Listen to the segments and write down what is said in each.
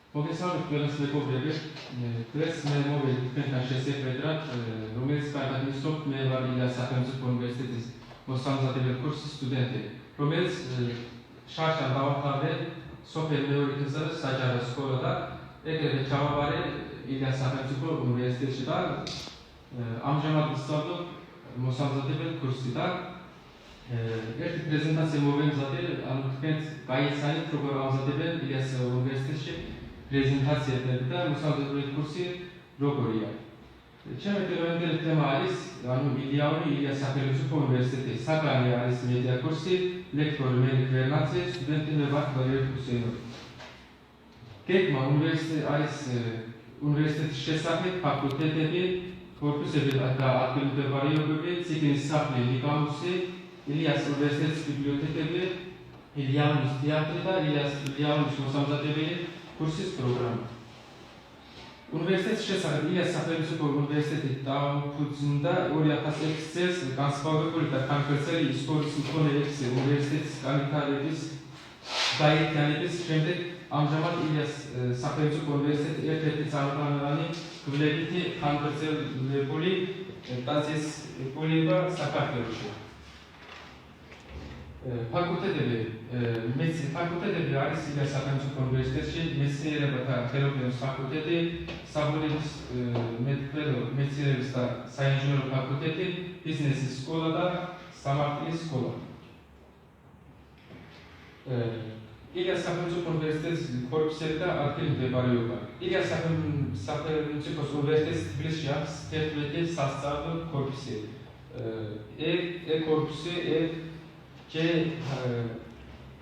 მოგესალმებით ყველას მეგობრები. დღეს მე მოვედი თქვენთან შესაძლებლად, რომელიც კარგად მისწრაფ მე ვარ ილიას სახელმწიფო უნივერსიტეტის მოსამზადებელ კურსის სტუდენტი, რომელიც შარშან დავამთავრე სოფელ მეორე გზაზე საჯარო სკოლა და ეგრევე ჩავაბარე ილიას სახელმწიფო უნივერსიტეტში და ამჟამად ვსწავლობ მოსამზადებელ კურსში და ერთი პრეზენტაცია მოვემზადე, ანუ თქვენს გაიცანით როგორ ამზადებენ ილიას უნივერსიტეტში პრეზენტაციები და მოსამზადებელი კურსი როგორია. ჩემი პირველი თემა არის, ანუ ილიას სახელმწიფო უნივერსიტეტის საკრალი არის მედია კურსი, ლექტორი მელი გვერნაძე, სტუდენტი ვარ ვალერია ჰუსეინოვი. გეგმა არის უნივერსიტეტის შესახებ ფაკულტეტები, კორპუსები და ადგილმდებარეობები, წიგნის სახლი, ლიგამუსი, ილიას უნივერსიტეტის ბიბლიოთეკები, ილიაუნის თეატრი და ილიაუნის მოსამზადებელი კურსის პროგრამა. უნივერსიტეტის შესახებ ილიას სახელმწიფო უნივერსიტეტი დაუფუძნდა 2006 წელს განსხვავებული და განხორციელებული ისტორიის მქონე ექვსი უნივერსიტეტის განვითარების გაერთიანების შემდეგ ამჟამად ილიას სახელმწიფო უნივერსიტეტი ერთ-ერთი წარმომადგენელი გველებითი განხორციელებული დაწესებულება საქართველოში. ფაკულტეტები არის ილიას სახელმწიფო უნივერსიტეტში მეცნიერებათა ხელოვნების ფაკულტეტი, საბუნებისმეტყველო მეცნიერების და საინჟინრო ფაკულტეტი, ბიზნესის სკოლა და სამართლის სკოლა. ილიას სახელმწიფო უნივერსიტეტის კორპუსები და ადგილმდებარეობა. ილიას სახელმწიფო უნივერსიტეტის თბილისში აქვს 11 სასწავლო კორპუსი. კორპუსი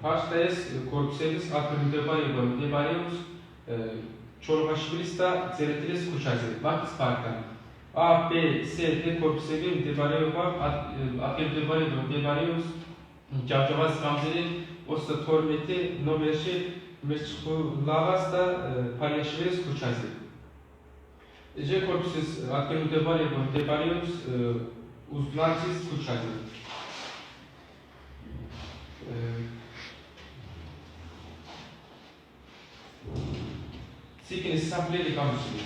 ფაშტეს კორპუსების ადგილმდებარეობა მდებარეობს ჩოლოხაშვილის და წერეთლის ქუჩაზე, ვაკის პარკთან. A, B, C, D კორპუსები ადგილმდებარეობა მდებარეობს ჯავჯავაძის გამზირი 32 ნომერში მერჩხულავას და ფალიაშვილის ქუჩაზე. G კორპუსის ადგილმდებარეობა მდებარეობს უზნაძის ქუჩაზე. წიგნის სახლი ლიგამუსი.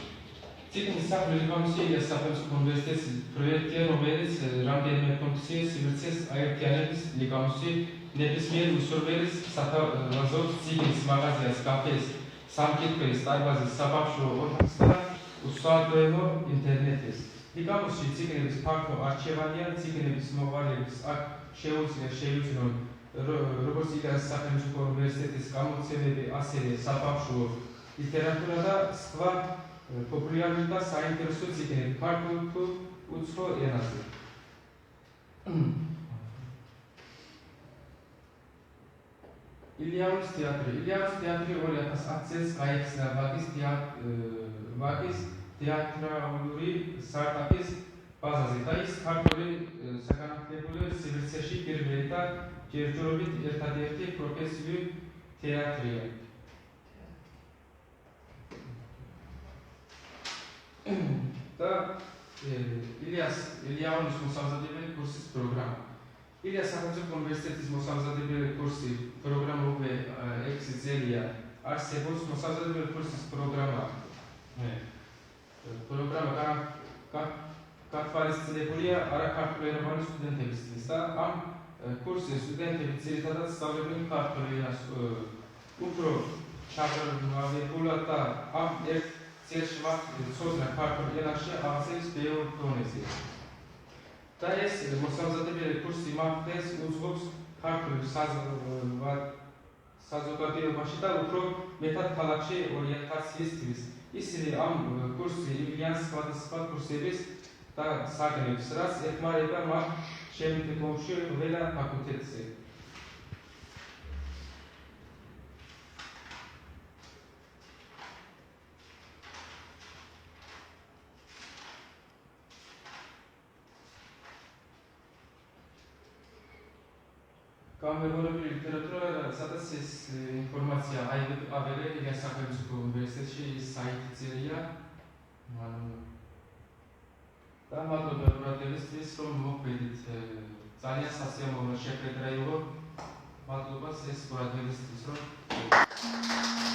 წიგნის სახლი ლიგამუსი ილიას სახელმწიფო უნივერსიტეტის პროექტია, რომელიც რამდენიმე ფუნქციის სივრცეს აერთიანებს. ლიგამუსი ნებისმიერ უსურველის სათავაზობს წიგნის მაღაზიას, კაფეს, სამკითხველის დარბაზის, საბავშვო ოთახს და უსაყვარლო ინტერნეტს. ლიგამუსში წიგნების ფართო არჩევანია, წიგნების მოვალეებს აქ შეუძლიათ როგორც ილიას სახელმწიფო უნივერსიტეტის გამოცემები, ასევე საბავშვო ლიტერატურა და სხვა პოპულარული და საინტერესო წიგნები ქართულ თუ უცხო ენაზე. ილიაუნის თეატრი. ილიაუნის თეატრი 2010 წელს გაიხსნა ვაკის თეატრალური სტარტაპის ბაზაზე და ის ქართული საგანმანათლებლო სივრცეში პირველი და ჯერჯერობით ერთადერთი პროფესიული თეატრია. და ილიაუნის მოსამზადებელი კურსის პროგრამა. ილიას სახელმწიფო უნივერსიტეტის მოსამზადებელი კურსი პროგრამა უკვე 6 წელია არსებობს. მოსამზადებელი კურსის პროგრამა გათვალისწინებულია არაქართულენოვანი სტუდენტებისთვის და ამ კურსის სტუდენტები ძირითადად სწავლებენ ქართულ ენას უფრო ჩაღრმავებულად და ამ ერთ წელში მათ ცოდნა ქართულ ენაში აღწევს ბევრ დონეზე. და ეს მოსამზადებელი კურსი მათეს უძღვებს ქართულ საზოგადოებაში და უფრო მეტად ქალაქში ორიენტაციისთვის. ისინი ამ კურსში იღებენ სხვადასხვა კურსების და საგნებს, რაც ეხმარება მათ შემდგომში ყველა ფაკულტეტზე. გამეორებული ლიტერატურა, სადაც ეს ინფორმაცია აიღებენ ილიას სახელმწიფო უნივერსიტეტში საიტი წერია. და მადლობა ყურადღებისთვის, რომ მოგვიდით. ძალიან სასიამოვნო შეხვედრა იყო. მადლობა ეს ყურადღებისთვის, რომ